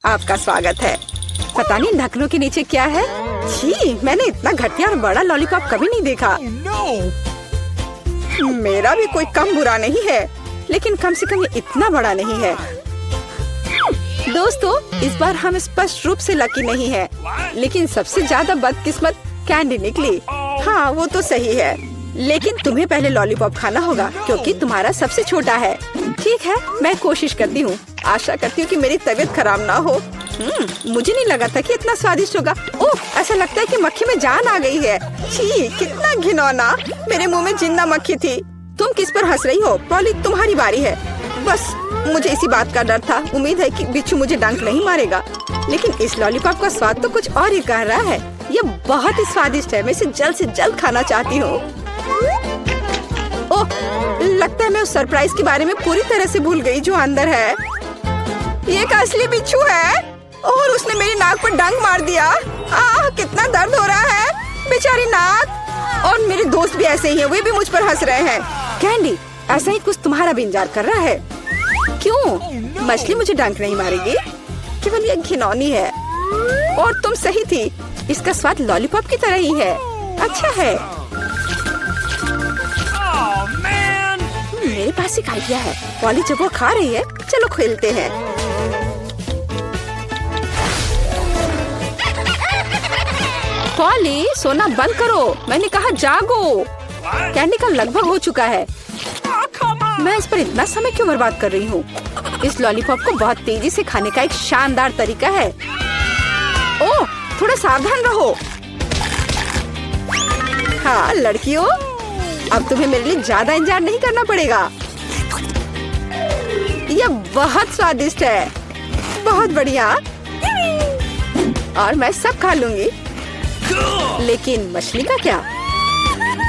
आपका स्वागत है। पता नहीं ढक्कनों के नीचे क्या है। छी, मैंने इतना घटिया और बड़ा लॉलीपॉप कभी नहीं देखा। मेरा भी कोई कम बुरा नहीं है, लेकिन कम से कम ये इतना बड़ा नहीं है। दोस्तों, इस बार हम स्पष्ट रूप से लकी नहीं है, लेकिन सबसे ज्यादा बदकिस्मत कैंडी निकली। हाँ, वो तो सही है, लेकिन तुम्हें पहले लॉलीपॉप खाना होगा क्योंकि तुम्हारा सबसे छोटा है। ठीक है, मैं कोशिश करती हूँ। आशा करती हूँ कि मेरी तबीयत खराब ना हो। मुझे नहीं लगा था कि इतना स्वादिष्ट होगा। ओह, ऐसा लगता है कि मक्खी में जान आ गई है। छी, कितना घिनौना। मेरे मुंह में जिंदा मक्खी थी। तुम किस पर हंस रही हो? पॉली, तुम्हारी बारी है। बस मुझे इसी बात का डर था। उम्मीद है कि बिच्छू मुझे डंक नहीं मारेगा। लेकिन इस लॉलीपॉप का स्वाद तो कुछ और ही कह रहा है। ये बहुत ही स्वादिष्ट है। मैं इसे जल्द से जल्द खाना चाहती हूँ। ओह, लगता है मैं उस सरप्राइज के बारे में पूरी तरह से भूल गई जो अंदर है। ये एक असली बिच्छू है और उसने मेरी नाक पर डंक मार दिया। कितना दर्द हो रहा है, बेचारी नाक। और मेरे दोस्त भी ऐसे ही हैं, वे भी मुझ पर हंस रहे हैं। कैंडी, ऐसा ही कुछ तुम्हारा भी इंतजार कर रहा है। क्यों? मछली मुझे डंक नहीं मारेगी, केवल ये घिनौनी है। और तुम सही थी, इसका स्वाद लॉलीपॉप की तरह ही है। अच्छा है। मेरे पास एक आइडिया है। पॉली जब वो खा रही है, चलो खेलते हैं। पॉली, सोना बंद करो। मैंने कहा जागो। कैंडी का लगभग हो चुका है। मैं इस पर इतना समय क्यों बर्बाद कर रही हूँ? इस लॉलीपॉप को बहुत तेजी से खाने का एक शानदार तरीका है। ओह, थोड़ा सावधान रहो। हाँ लड़कियों, अब तुम्हें मेरे लिए ज्यादा इंतजार नहीं करना पड़ेगा। यह बहुत स्वादिष्ट है, बहुत बढ़िया। और मैं सब खा लूंगी। लेकिन मछली का क्या?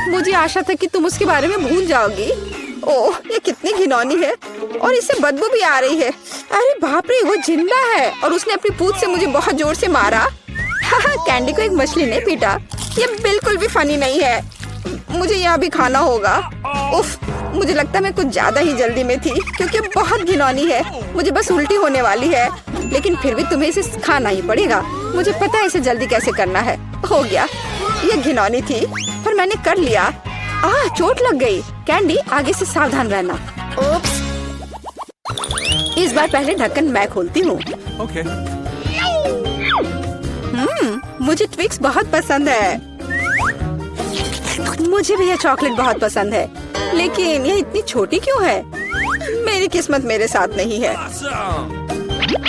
मुझे आशा था कि तुम उसके बारे में भूल जाओगी। ओह, ये कितनी घिनौनी है और इससे बदबू भी आ रही है। अरे बाप रे, वो जिंदा है और उसने अपनी पूंछ से मुझे बहुत जोर से मारा। कैंडी को एक मछली ने पीटा। ये बिल्कुल भी फनी नहीं है। मुझे यह भी खाना होगा। उफ, मुझे लगता है मैं कुछ ज्यादा ही जल्दी में थी क्योंकि बहुत घिनौनी है। मुझे बस उल्टी होने वाली है, लेकिन फिर भी तुम्हें इसे खाना ही पड़ेगा। मुझे पता है इसे जल्दी कैसे करना है। हो गया। ये घिनौनी थी पर मैंने कर लिया। चोट लग गई। कैंडी, आगे से सावधान रहना। उप्स। इस बार पहले ढक्कन मैं खोलती हूँ। Okay. मुझे ट्विक्स बहुत पसंद है। मुझे भी यह चॉकलेट बहुत पसंद है, लेकिन यह इतनी छोटी क्यों है? मेरी किस्मत मेरे साथ नहीं है।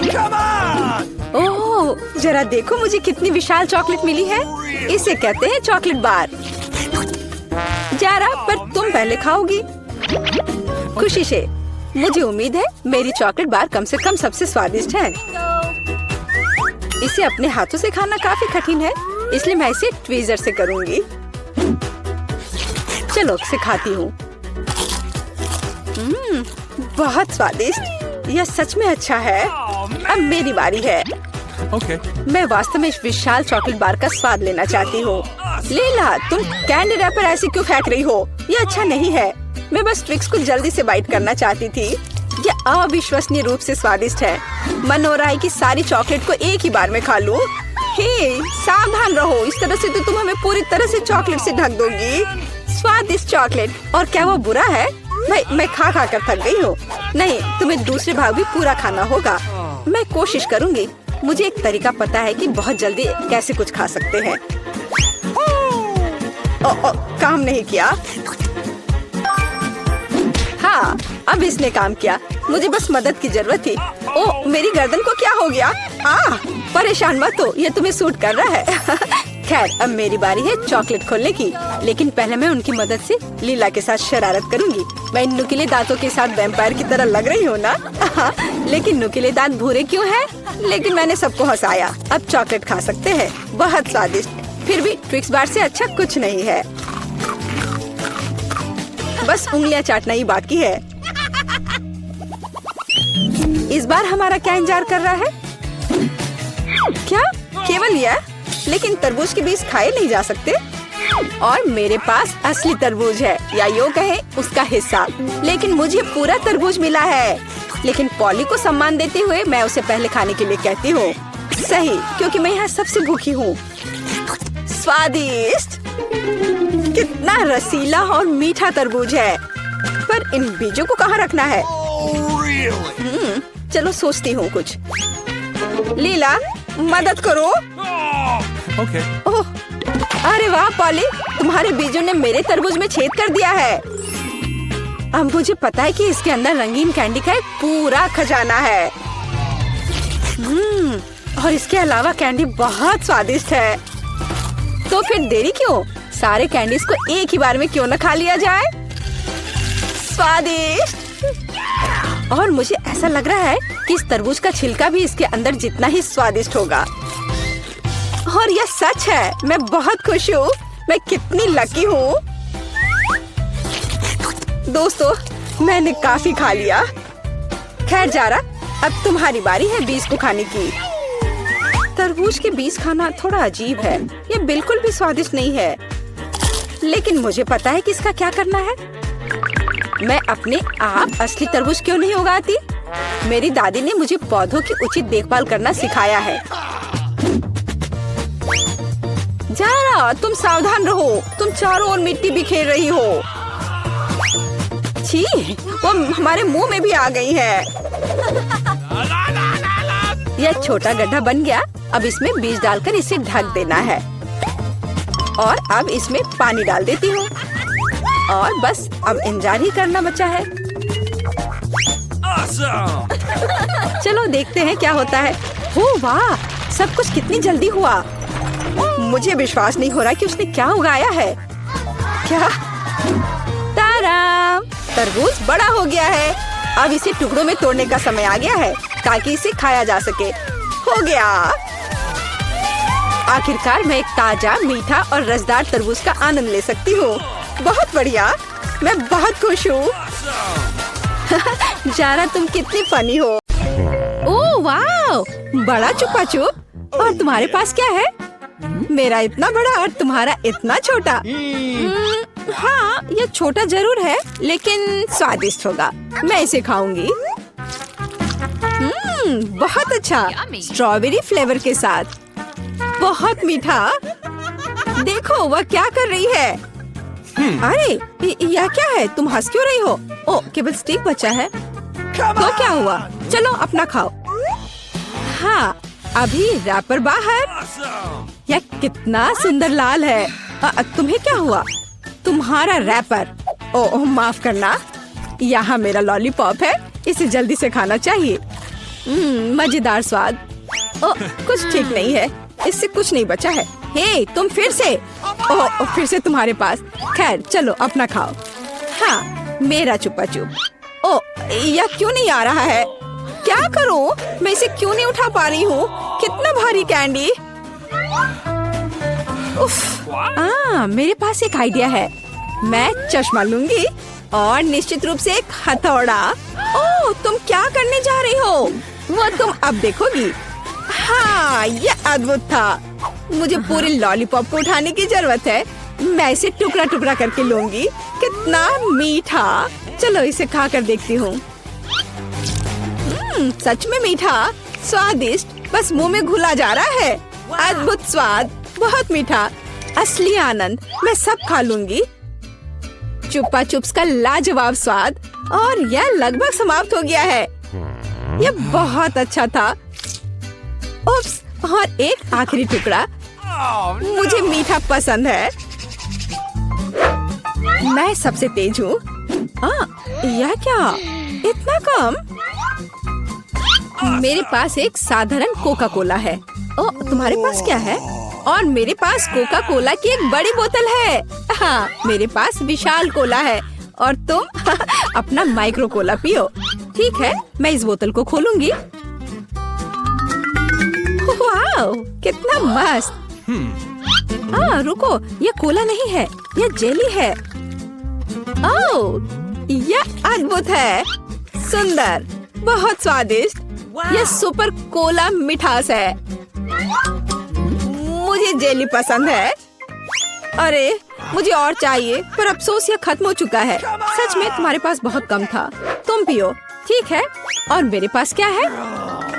Come on! ओह, जरा देखो मुझे कितनी विशाल चॉकलेट मिली है। इसे कहते हैं चॉकलेट बार। जरा, पर तुम पहले खाओगी। खुशी से। मुझे उम्मीद है मेरी चॉकलेट बार कम से कम सबसे स्वादिष्ट है। इसे अपने हाथों से खाना काफी कठिन है, इसलिए मैं इसे ट्वीजर से करूंगी। चलो सिखाती हूँ। बहुत स्वादिष्ट। यह सच में अच्छा है। अब मेरी बारी है। Okay. मैं वास्तव में इस विशाल चॉकलेट बार का स्वाद लेना चाहती हूँ। लीला, तुम कैंडी रैपर ऐसे क्यों फेंक रही हो? ये अच्छा नहीं है। मैं बस ट्विक्स को जल्दी से बाइट करना चाहती थी। ये अविश्वसनीय रूप से स्वादिष्ट है। मन हो रहा है कि सारी चॉकलेट को एक ही बार में खा लूं। हे, सावधान रहो, इस तरह से तो तुम हमें पूरी तरह से चॉकलेट से ढक दोगी। स्वादिष्ट चॉकलेट। और क्या वो बुरा है? मैं खा खा कर थक गई हूँ। नहीं, तुम्हें दूसरे भाग भी पूरा खाना होगा। मैं कोशिश करूंगी। मुझे एक तरीका पता है कि बहुत जल्दी कैसे कुछ खा सकते हैं। काम नहीं किया। हाँ, अब इसने काम किया। मुझे बस मदद की जरूरत थी। ओह, मेरी गर्दन को क्या हो गया? परेशान मत हो, ये तुम्हें सूट कर रहा है। खैर, अब मेरी बारी है चॉकलेट खोलने की, लेकिन पहले मैं उनकी मदद से लीला के साथ शरारत करूंगी। मैं इन नुकीले दांतों के साथ वैम्पायर की तरह लग रही हूँ ना? लेकिन नुकीले दांत भूरे क्यों हैं? लेकिन मैंने सबको हंसाया। अब चॉकलेट खा सकते हैं। बहुत स्वादिष्ट। फिर भी ट्विक्स बार से अच्छा कुछ नहीं है। बस उंगलियां चाटना ही बाकी है। इस बार हमारा क्या इंतजार कर रहा है? क्या केवल यह? लेकिन तरबूज के बीज खाए नहीं जा सकते। और मेरे पास असली तरबूज है, या यूं कहें उसका हिस्सा। लेकिन मुझे पूरा तरबूज मिला है। लेकिन पॉली को सम्मान देते हुए मैं उसे पहले खाने के लिए कहती हूँ। सही, क्योंकि मैं यहाँ सबसे भूखी हूँ। स्वादिष्ट! कितना रसीला और मीठा तरबूज है। पर इन बीजों को कहाँ रखना है? Really? चलो सोचती हूँ कुछ। लीला, मदद करो। Okay. ओह, अरे वाह पॉली, तुम्हारे बीजों ने मेरे तरबूज में छेद कर दिया है। अब मुझे पता है कि इसके अंदर रंगीन कैंडी का एक पूरा खजाना है। और इसके अलावा कैंडी बहुत स्वादिष्ट है। तो फिर देरी क्यों? सारे कैंडीज को एक ही बार में क्यों न खा लिया जाए? स्वादिष्ट! और मुझे ऐसा लग रहा है कि इस तरबूज का छिलका भी इसके अंदर जितना ही स्वादिष्ट होगा। और यह सच है। मैं बहुत खुश हूँ। मैं कितनी लकी हूँ। दोस्तों, मैंने काफी खा लिया। खैर जारा, अब तुम्हारी बारी है बीज को खाने की। तरबूज के बीज खाना थोड़ा अजीब है। ये बिल्कुल भी स्वादिष्ट नहीं है। लेकिन मुझे पता है कि इसका क्या करना है। मैं अपने आप असली तरबूज क्यों नहीं उगाती? मेरी दादी ने मुझे पौधों की उचित देखभाल करना सिखाया है। जारा, तुम सावधान रहो। तुम चारों ओर मिट्टी बिखेर रही हो। छी, वो हमारे मुंह में भी आ गई है। यह छोटा गड्ढा बन गया। अब इसमें बीज डालकर इसे ढक देना है। और अब इसमें पानी डाल देती हूँ। और बस अब इंतजार ही करना बचा है। Awesome! चलो देखते हैं क्या होता है। हो वाह, सब कुछ कितनी जल्दी हुआ। मुझे विश्वास नहीं हो रहा कि उसने क्या उगाया है। क्या? ताराम! तरबूज बड़ा हो गया है। अब इसे टुकड़ों में तोड़ने का समय आ गया है ताकि इसे खाया जा सके। हो गया। आखिरकार मैं एक ताजा, मीठा और रसदार तरबूज का आनंद ले सकती हूँ। बहुत बढ़िया। मैं बहुत खुश हूँ। जारा, तुम कितनी फनी हो। ओह वाह, बड़ा चुपा चुप। और तुम्हारे पास क्या है? मेरा इतना बड़ा और तुम्हारा इतना छोटा। हाँ, ये छोटा जरूर है लेकिन स्वादिष्ट होगा। मैं इसे खाऊंगी। बहुत अच्छा। स्ट्रॉबेरी फ्लेवर के साथ। बहुत मीठा। देखो वह क्या कर रही है। अरे यह क्या है? तुम हंस क्यों रही हो? ओ, केवल स्टिक बचा है। तो क्या हुआ? चलो अपना खाओ। हाँ, अभी रैपर बाहर। Awesome! यह कितना सुंदर लाल है। तुम्हें क्या हुआ? तुम्हारा रैपर। ओह माफ करना। यहाँ मेरा लॉलीपॉप है। इसे जल्दी से खाना चाहिए। मजेदार स्वाद। ओह, कुछ ठीक नहीं है। इससे कुछ नहीं बचा है। हे, तुम फिर से। ओह, फिर से तुम्हारे पास। खैर चलो अपना खाओ। हाँ, मेरा चुपा चुप। ओह, यह क्यों नहीं आ रहा है? क्या करूं? मैं इसे क्यों नहीं उठा पा रही हूँ? कितना भारी कैंडी। उफ, मेरे पास एक आइडिया है। मैं चश्मा लूंगी और निश्चित रूप से एक हथौड़ा। ओह, तुम क्या करने जा रही हो? वो तुम अब देखोगी। हाँ, ये अद्भुत था। मुझे पूरे लॉलीपॉप को उठाने की जरूरत है। मैं इसे टुकड़ा टुकड़ा करके लूंगी। कितना मीठा। चलो इसे खा कर देखती हूँ। सच में मीठा, स्वादिष्ट, बस मुंह में घुला जा रहा है। अद्भुत स्वाद, बहुत मीठा, असली आनंद। मैं सब खा लूंगी। चुप्पा चुप्स का लाजवाब स्वाद। और यह लगभग समाप्त हो गया है। यह बहुत अच्छा था। उप्स, और एक आखिरी टुकड़ा। मुझे मीठा पसंद है। मैं सबसे तेज हूँ। यह क्या? इतना कम? मेरे पास एक साधारण कोका कोला है। ओह, तुम्हारे पास क्या है? और मेरे पास कोका कोला की एक बड़ी बोतल है। हाँ, मेरे पास विशाल कोला है। और तुम अपना माइक्रो कोला पियो। ठीक है, मैं इस बोतल को खोलूंगी। वाह, कितना मस्त। रुको, ये कोला नहीं है, ये जेली है। ओह, यह अद्भुत है। सुंदर, बहुत स्वादिष्ट। यह सुपर कोला मिठास है। मुझे जेली पसंद है। अरे, मुझे और चाहिए, पर अफसोस यह खत्म हो चुका है। सच में तुम्हारे पास बहुत कम था। तुम पियो। ठीक है, और मेरे पास क्या है?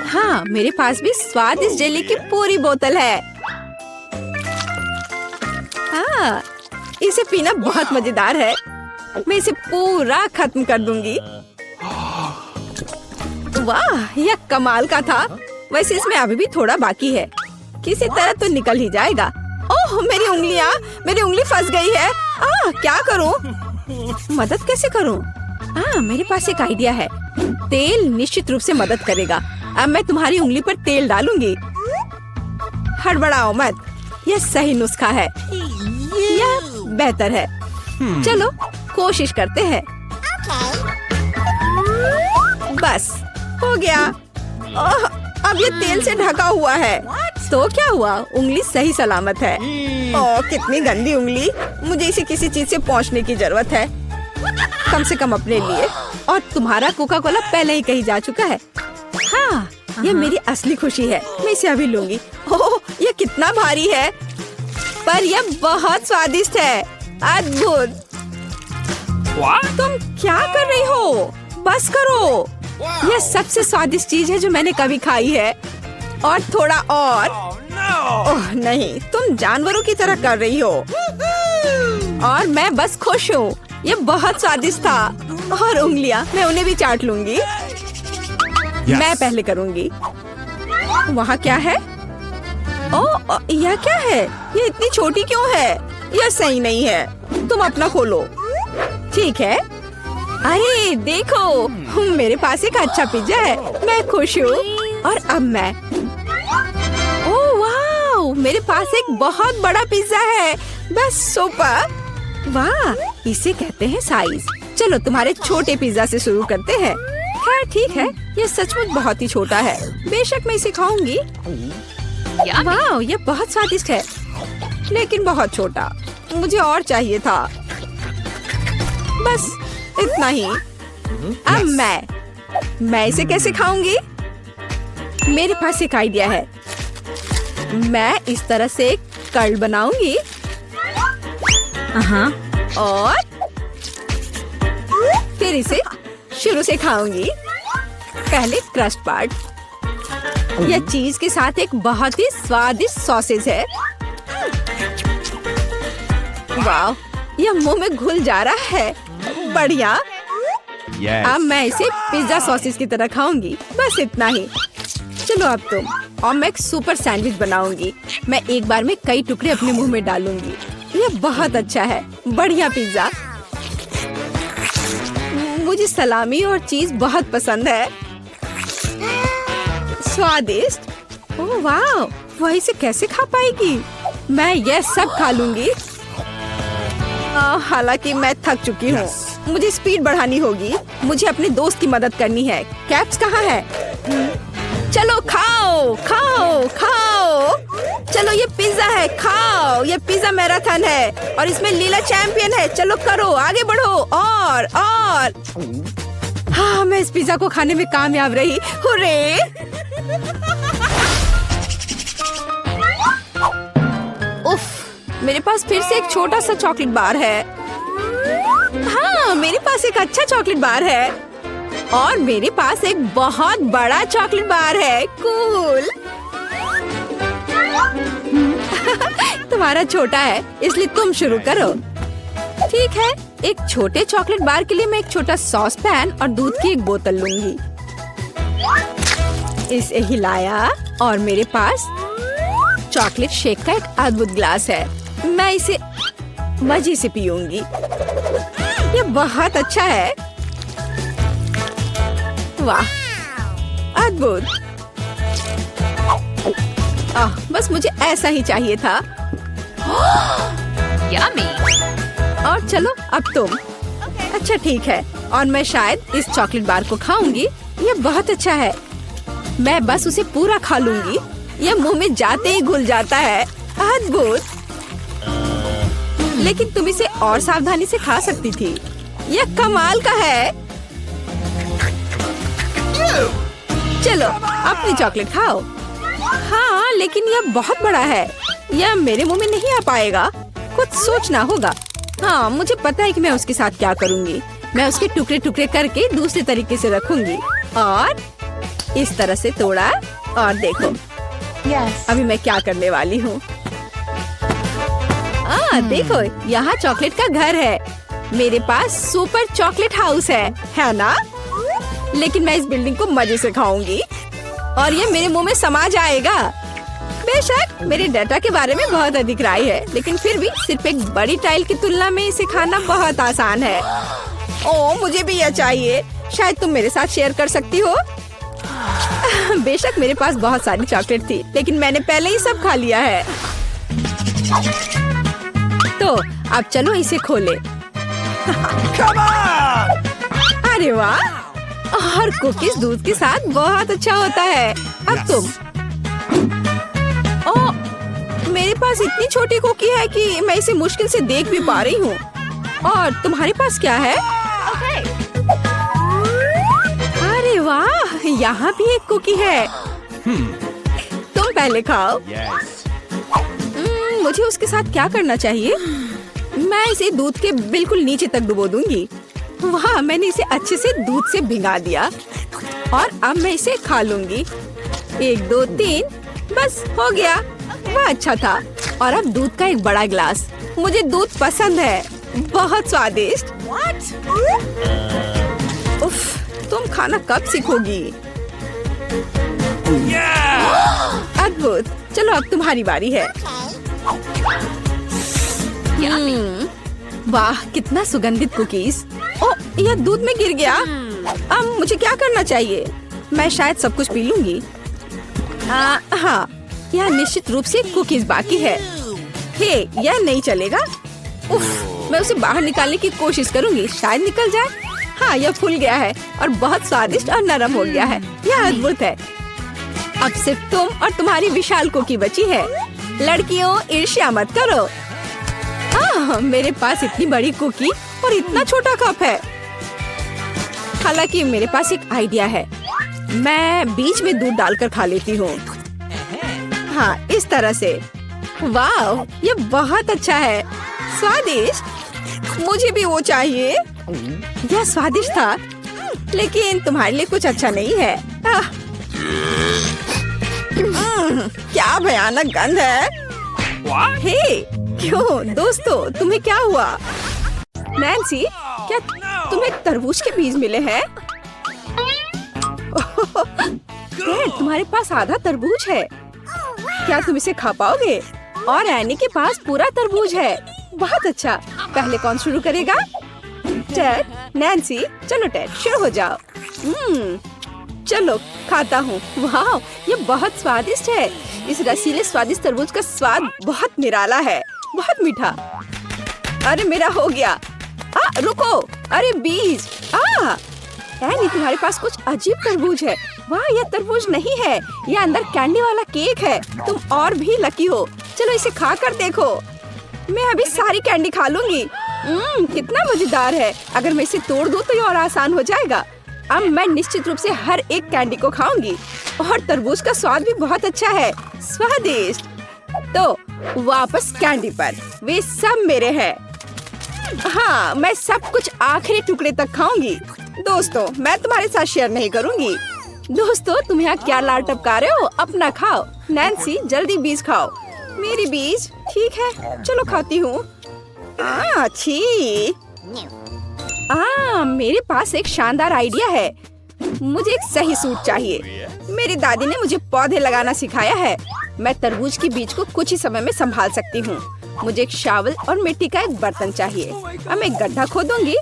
हाँ, मेरे पास भी स्वादिष्ट जेली की पूरी बोतल है। हाँ, इसे पीना बहुत मजेदार है। मैं इसे पूरा खत्म कर दूंगी। वाह, यह कमाल का था। वैसे इसमें अभी भी थोड़ा बाकी है, किसी तरह तो निकल ही जाएगा। ओह, मेरी उंगली फंस गई है। क्या करूं? मदद कैसे करूं? मेरे पास एक आइडिया है। तेल निश्चित रूप से मदद करेगा। अब मैं तुम्हारी उंगली पर तेल डालूंगी। हड़बड़ाओ मत, यह सही नुस्खा है। यह बेहतर है। चलो कोशिश करते हैं। बस हो गया। ओह, अब ये तेल से ढका हुआ है। तो क्या हुआ? उंगली सही सलामत है। ओह, कितनी गंदी उंगली। मुझे इसे किसी चीज से पोंछने की जरूरत है, कम से कम अपने लिए। और तुम्हारा कोका कोला पहले ही कहीं जा चुका है। हाँ, ये मेरी असली खुशी है। मैं इसे अभी लूंगी। ओह, ये कितना भारी है, पर यह बहुत स्वादिष्ट है। अद्भुत। तुम क्या कर रही हो? बस करो। यह सबसे स्वादिष्ट चीज है जो मैंने कभी खाई है। और थोड़ा और। ओह नहीं, तुम जानवरों की तरह कर रही हो। और मैं बस खुश हूँ। ये बहुत स्वादिष्ट था। और उंगलियां, मैं उन्हें भी चाट लूंगी। मैं पहले करूंगी। वहाँ क्या है? ओह, यह क्या है? ये इतनी छोटी क्यों है? यह सही नहीं है। तुम अपना खोलो। ठीक है। अरे देखो, मेरे पास एक अच्छा पिज्जा है। मैं खुश हूँ। और अब मैं, ओह वाह, मेरे पास एक बहुत बड़ा पिज्जा है। बस सुपर। वाह, इसे कहते हैं साइज। चलो तुम्हारे छोटे पिज्जा से शुरू करते हैं। खैर ठीक है, ये सचमुच बहुत ही छोटा है। बेशक मैं इसे खाऊंगी। वाह, ये बहुत स्वादिष्ट है, लेकिन बहुत छोटा। मुझे और चाहिए था। बस इतना ही। अब मैं इसे कैसे खाऊंगी? मेरे पास एक आइडिया है। मैं इस तरह से एक कर्ल बनाऊंगी। और फिर इसे शुरू से खाऊंगी। पहले क्रस्ट पार्ट। यह चीज के साथ एक बहुत ही स्वादिष्ट सॉसेज है। वाह, यह मुंह में घुल जा रहा है। बढ़िया। अब मैं इसे पिज्जा सॉसेज की तरह खाऊंगी। बस इतना ही। चलो अब तुम। और मैं एक सुपर सैंडविच बनाऊंगी। मैं एक बार में कई टुकड़े अपने मुंह में डालूंगी। यह बहुत अच्छा है। बढ़िया पिज्जा। मुझे सलामी और चीज बहुत पसंद है। स्वादिष्ट। ओह वाह, वह इसे कैसे खा पाएगी? मैं यह सब खा लूंगी। हालांकि मैं थक चुकी हूँ। मुझे स्पीड बढ़ानी होगी। मुझे अपने दोस्त की मदद करनी है। कैप्स कहाँ है? चलो खाओ खाओ खाओ। चलो ये पिज्जा है, खाओ। ये पिज्जा मैराथन है और इसमें लीला चैंपियन है। चलो करो, आगे बढ़ो। और हाँ, मैं इस पिज्जा को खाने में कामयाब रही। हुर्रे! उफ, मेरे पास फिर से एक छोटा सा चॉकलेट बार है। हाँ, मेरे पास एक अच्छा चॉकलेट बार है। और मेरे पास एक बहुत बड़ा चॉकलेट बार है। कूल। तुम्हारा छोटा है, इसलिए तुम शुरू करो। ठीक है, एक छोटे चॉकलेट बार के लिए मैं एक छोटा सॉस पैन और दूध की एक बोतल लूंगी। इसे हिलाया और मेरे पास चॉकलेट शेक का एक अद्भुत ग्लास है। मैं इसे मजे से पीऊंगी। ये बहुत अच्छा है। वाह, अद्भुत। बस मुझे ऐसा ही चाहिए था। Yummy. और चलो अब तुम। अच्छा ठीक है, और मैं शायद इस चॉकलेट बार को खाऊंगी। ये बहुत अच्छा है। मैं बस उसे पूरा खा लूंगी। ये मुंह में जाते ही घुल जाता है। अद्भुत। लेकिन तुम इसे और सावधानी से खा सकती थी। यह कमाल का है। चलो अपनी चॉकलेट खाओ। हाँ, लेकिन यह बहुत बड़ा है। यह मेरे मुंह में नहीं आ पाएगा। कुछ सोचना होगा। हाँ, मुझे पता है कि मैं उसके साथ क्या करूँगी। मैं उसके टुकड़े टुकड़े करके दूसरे तरीके से रखूंगी और इस तरह से तोड़ा और देखो अभी मैं क्या करने वाली हूँ। देखो यहाँ चॉकलेट का घर है। मेरे पास सुपर चॉकलेट हाउस है ना? लेकिन मैं इस बिल्डिंग को मजे से खाऊंगी और ये मेरे मुंह में समा जाएगा। बेशक मेरे डाटा के बारे में बहुत अधिक राय है, लेकिन फिर भी सिर्फ एक बड़ी टाइल की तुलना में इसे खाना बहुत आसान है। ओह मुझे भी यह चाहिए। शायद तुम मेरे साथ शेयर कर सकती हो। बेशक मेरे पास बहुत सारी चॉकलेट थी, लेकिन मैंने पहले ही सब खा लिया है। तो अब चलो इसे खोले। Come on! अरे वाह, और कुकीज दूध के साथ बहुत अच्छा होता है। अब तुम मेरे पास इतनी छोटी कुकी है कि मैं इसे मुश्किल से देख भी पा रही हूँ। और तुम्हारे पास क्या है? अरे वाह, यहाँ भी एक कुकी है। तुम पहले खाओ। Yes. मुझे उसके साथ क्या करना चाहिए? मैं इसे दूध के बिल्कुल नीचे तक डुबो दूंगी। वाह, मैंने इसे अच्छे से दूध से भिगा दिया और अब मैं इसे खा लूंगी। 1 2 3 बस हो गया। वह अच्छा था। और अब दूध का एक बड़ा गिलास। मुझे दूध पसंद है, बहुत स्वादिष्ट। उफ, तुम खाना कब सीखोगी? अद्भुत। चलो अब तुम्हारी बारी है। वाह, कितना सुगंधित कुकीज। ओह, यह दूध में गिर गया। अब मुझे क्या करना चाहिए? मैं शायद सब कुछ पी लूंगी। हाँ, यह निश्चित रूप से कुकीज बाकी है। हे, यह नहीं चलेगा। उफ, मैं उसे बाहर निकालने की कोशिश करूंगी, शायद निकल जाए। हाँ, यह फूल गया है और बहुत स्वादिष्ट और नरम हो गया है। यह अद्भुत है। अब सिर्फ तुम और तुम्हारी विशाल कुकी बची है। लड़कियों, ईर्ष्या मत करो। मेरे पास इतनी बड़ी कुकी और इतना छोटा कप है। हालांकि मेरे पास एक आइडिया है। मैं बीच में दूध डालकर खा लेती हूँ। हाँ, इस तरह से। वाह, ये बहुत अच्छा है। स्वादिष्ट। मुझे भी वो चाहिए। यह स्वादिष्ट था, लेकिन तुम्हारे लिए कुछ अच्छा नहीं है। क्या भयानक गंध है। हे, क्यों दोस्तों, तुम्हें क्या हुआ? नैन्सी, क्या तुम्हें तरबूज के बीज मिले हैं? तुम्हारे पास आधा तरबूज है। क्या तुम इसे खा पाओगे? और एनी के पास पूरा तरबूज है। बहुत अच्छा। पहले कौन शुरू करेगा? टेड, नैन्सी, चलो टेड शुरू हो जाओ। चलो खाता हूँ। वाह, ये बहुत स्वादिष्ट है। इस रसीले स्वादिष्ट तरबूज का स्वाद बहुत निराला है, बहुत मीठा। अरे मेरा हो गया। रुको, अरे बीज। एनी, तुम्हारे पास कुछ अजीब तरबूज है। वाह, यह तरबूज नहीं है, यह अंदर कैंडी वाला केक है। तुम और भी लकी हो। चलो इसे खा कर देखो। मैं अभी सारी कैंडी खा लूंगी। कितना मजेदार है। अगर मैं इसे तोड़ दूं तो ये और आसान हो जाएगा। अब मैं निश्चित रूप से हर एक कैंडी को खाऊंगी। और तरबूज का स्वाद भी बहुत अच्छा है, स्वादिष्ट। तो वापस कैंडी पर। वे सब मेरे हैं। हाँ, मैं सब कुछ आखिरी टुकड़े तक खाऊंगी। दोस्तों, मैं तुम्हारे साथ शेयर नहीं करूंगी। दोस्तों, तुम यहाँ क्या लाल टपका रहे हो? अपना खाओ। नैन्सी, जल्दी बीज खाओ। मेरी बीज? ठीक है, चलो खाती हूँ। अच्छी। मेरे पास एक शानदार आइडिया है। मुझे एक सही सूट चाहिए। मेरी दादी ने मुझे पौधे लगाना सिखाया है। मैं तरबूज के बीज को कुछ ही समय में संभाल सकती हूँ। मुझे एक शावल और मिट्टी का एक बर्तन चाहिए। अब मैं एक गड्ढा खोदूंगी।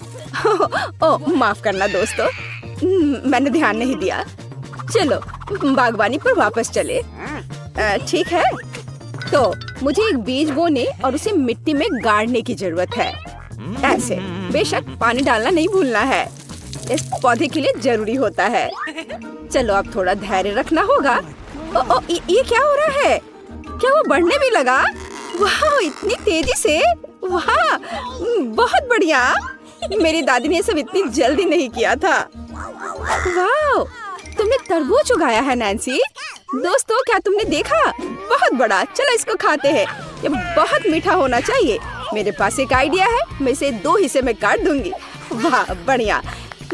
ओह, माफ करना दोस्तों, मैंने ध्यान नहीं दिया। चलो बागवानी पर वापस चले। ठीक है, तो मुझे एक बीज बोने और उसे मिट्टी में गाड़ने की जरूरत है। ऐसे। बेशक पानी डालना नहीं भूलना है, इस पौधे के लिए जरूरी होता है। चलो अब थोड़ा धैर्य रखना होगा। ये क्या हो रहा है? क्या वो बढ़ने भी लगा? वाह, इतनी तेजी से। वाह, बहुत बढ़िया। मेरी दादी ने सब इतनी जल्दी नहीं किया था। वाह, तुमने तरबूज उगाया है नैन्सी। दोस्तों, क्या तुमने देखा? बहुत बड़ा। चलो इसको खाते हैं। ये बहुत मीठा होना चाहिए। मेरे पास एक आइडिया है। मैं इसे 2 हिस्से में काट दूंगी। वाह बढ़िया,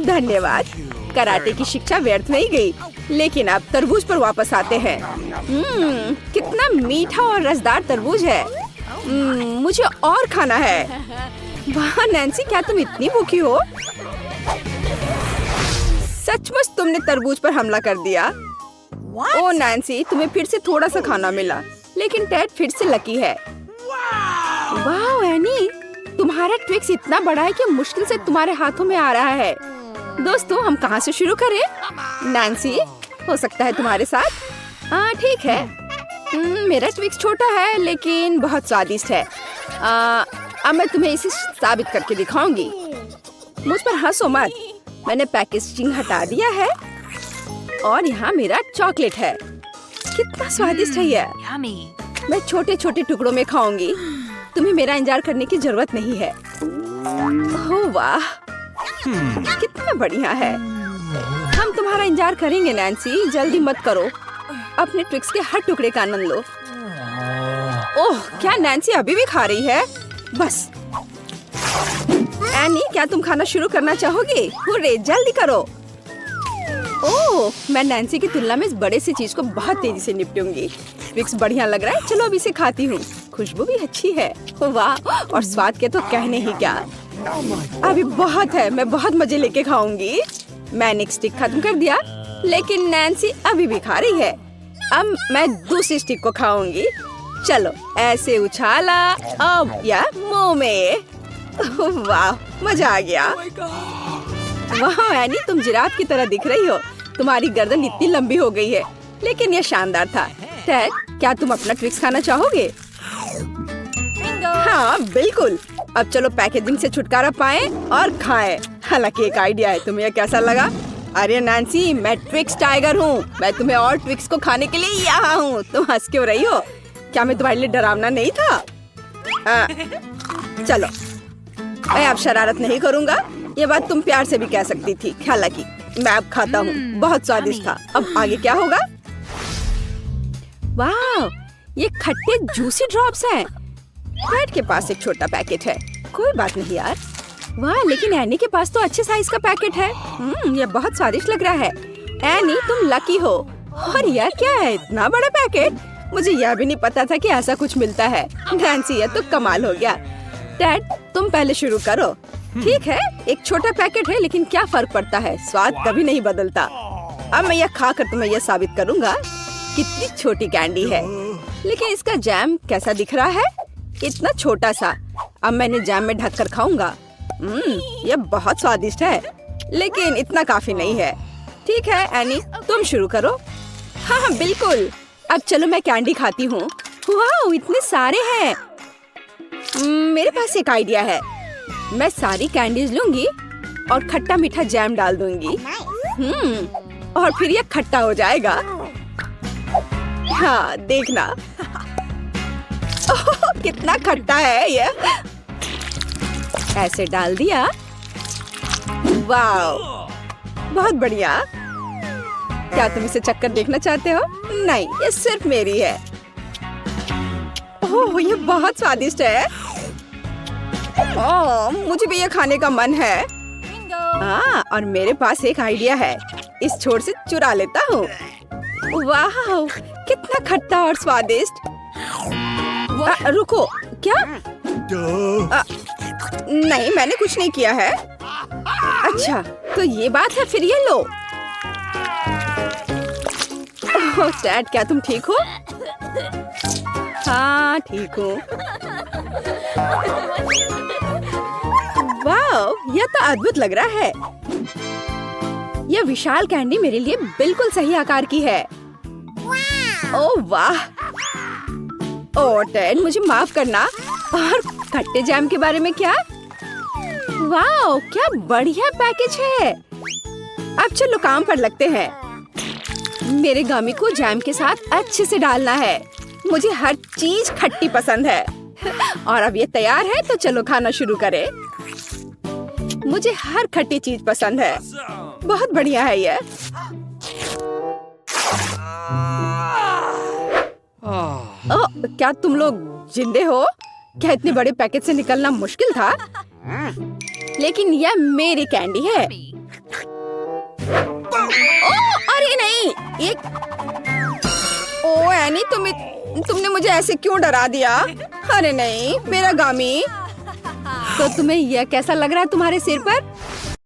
धन्यवाद। कराटे की शिक्षा व्यर्थ नहीं गई। लेकिन अब तरबूज पर वापस आते हैं। कितना मीठा और रसदार तरबूज है। मुझे और खाना है। वाह नैन्सी, क्या तुम इतनी भूखी हो? सचमुच तुमने तरबूज पर हमला कर दिया। ओ नैन्सी, तुम्हें फिर से थोड़ा सा खाना मिला, लेकिन टेड फिर से लकी है। वाह एनी, तुम्हारा ट्विक्स इतना बड़ा है कि मुश्किल से तुम्हारे हाथों में आ रहा है। दोस्तों, हम कहाँ से शुरू करें? नैन्सी, हो सकता है तुम्हारे साथ। हाँ ठीक है। मेरा ट्विक्स छोटा है लेकिन बहुत स्वादिष्ट है। अब मैं तुम्हें इसे साबित करके दिखाऊंगी। मुझ पर हंसो मत। मैंने पैकेजिंग हटा दिया है और यहाँ मेरा चॉकलेट है। कितना स्वादिष्ट है ये। मैं छोटे छोटे टुकड़ों में खाऊंगी। तुम्हें मेरा इंतजार करने की जरूरत नहीं है। ओह वाह, कितना बढ़िया है। हम तुम्हारा इंतजार करेंगे नैन्सी, जल्दी मत करो। अपने ट्विक्स के हर टुकड़े का आनंद लो। ओह, क्या नैन्सी अभी भी खा रही है? बस। एनी, क्या तुम खाना शुरू करना चाहोगी? हुर्रे, जल्दी करो। ओह, मैं नैन्सी की तुलना में इस बड़े से चीज को बहुत तेजी से निपटूंगी। ट्विक्स बढ़िया लग रहा है, चलो अब इसे खाती हूँ। खुशबू भी अच्छी है। वाह, और स्वाद के तो कहने ही क्या। अभी बहुत है, मैं बहुत मजे लेके खाऊंगी। मैंने एक स्टिक खत्म कर दिया, लेकिन नैन्सी अभी भी खा रही है। अब मैं दूसरी स्टिक को खाऊंगी। चलो ऐसे उछाला, अब या मुंह में। वाह, मजा आ गया। वाह एनी, तुम जिराफ की तरह दिख रही हो। तुम्हारी गर्दन इतनी लंबी हो गई है, लेकिन यह शानदार था। टेड, क्या तुम अपना ट्विक्स खाना चाहोगे? हाँ बिल्कुल। अब चलो पैकेजिंग से छुटकारा पाएं और खाएं। हालांकि एक आइडिया है, तुम्हें कैसा लगा? अरे नैन्सी, मैं ट्विक्स टाइगर हूँ। मैं तुम्हें और ट्विक्स को खाने के लिए यहाँ हूँ। तुम हंस क्यों रही हो? क्या मैं तुम्हारे लिए डरावना नहीं था? चलो, मैं अब शरारत नहीं करूँगा। ये बात तुम प्यार से भी कह सकती थी। हालांकि मैं अब खाता हूँ, बहुत स्वादिष्ट था। अब आगे क्या होगा? वाह, ये खट्टे जूसी ड्रॉप्स हैं। टेड के पास एक छोटा पैकेट है। कोई बात नहीं यार। वाह, लेकिन एनी के पास तो अच्छे साइज का पैकेट है। ये बहुत स्वादिष्ट लग रहा है। एनी, तुम लकी हो। और यह क्या है, इतना बड़ा पैकेट? मुझे यह भी नहीं पता था कि ऐसा कुछ मिलता है। नैन्सी, यह तो कमाल हो गया। टेड, तुम पहले शुरू करो। ठीक है, एक छोटा पैकेट है, लेकिन क्या फर्क पड़ता है, स्वाद कभी नहीं बदलता। अब मैं यह खाकर तुम्हें यह साबित करूंगा कितनी छोटी कैंडी है। लेकिन इसका जैम कैसा दिख रहा है, इतना छोटा सा। अब मैंने जैम में ढककर खाऊंगा। यह बहुत स्वादिष्ट है, लेकिन इतना काफी नहीं है। ठीक है एनी, तुम शुरू करो। हाँ बिल्कुल। अब चलो मैं कैंडी खाती हूँ। वाह, इतने सारे हैं। मेरे पास एक आइडिया है। मैं सारी कैंडीज लूंगी और खट्टा मीठा जैम डाल दूंगी। और फिर यह खट्टा हो जाएगा। हाँ देखना। ओह, कितना खट्टा है यह। ऐसे डाल दिया। वाह, बहुत बढ़िया। क्या तुम इसे चक्कर देखना चाहते हो? नहीं, ये सिर्फ मेरी है। ओह, ये बहुत स्वादिष्ट है। ओह, मुझे भी ये खाने का मन है। हाँ, और मेरे पास एक आइडिया है। इस छोर से चुरा लेता हूँ। वाह, कितना खट्टा और स्वादिष्ट। रुको, क्या? नहीं, मैंने कुछ नहीं किया है। अच्छा, तो ये बात है, फिर ये लो। ओह टेड, क्या तुम ठीक हो? हाँ ठीक हूँ। वाह, यह तो अद्भुत लग रहा है। यह विशाल कैंडी मेरे लिए बिल्कुल सही आकार की है। ओह वाह। ओह टेड, मुझे माफ करना। और खट्टे जैम के बारे में क्या? वाह, क्या बढ़िया पैकेज है। अब चलो काम पर लगते हैं। मेरे गमी को जैम के साथ अच्छे से डालना है। मुझे हर चीज खट्टी पसंद है। और अब ये तैयार है, तो चलो खाना शुरू करें। मुझे हर खट्टी चीज पसंद है। बहुत बढ़िया है ये। ओह, क्या तुम लोग जिंदे हो? क्या इतने बड़े पैकेट से निकलना मुश्किल था? लेकिन यह मेरी कैंडी है। ओ, अरे नहीं, ये ओ एनी, तुमने मुझे ऐसे क्यों डरा दिया? अरे नहीं, मेरा गामी। तो तुम्हें यह कैसा लग रहा है तुम्हारे सिर पर?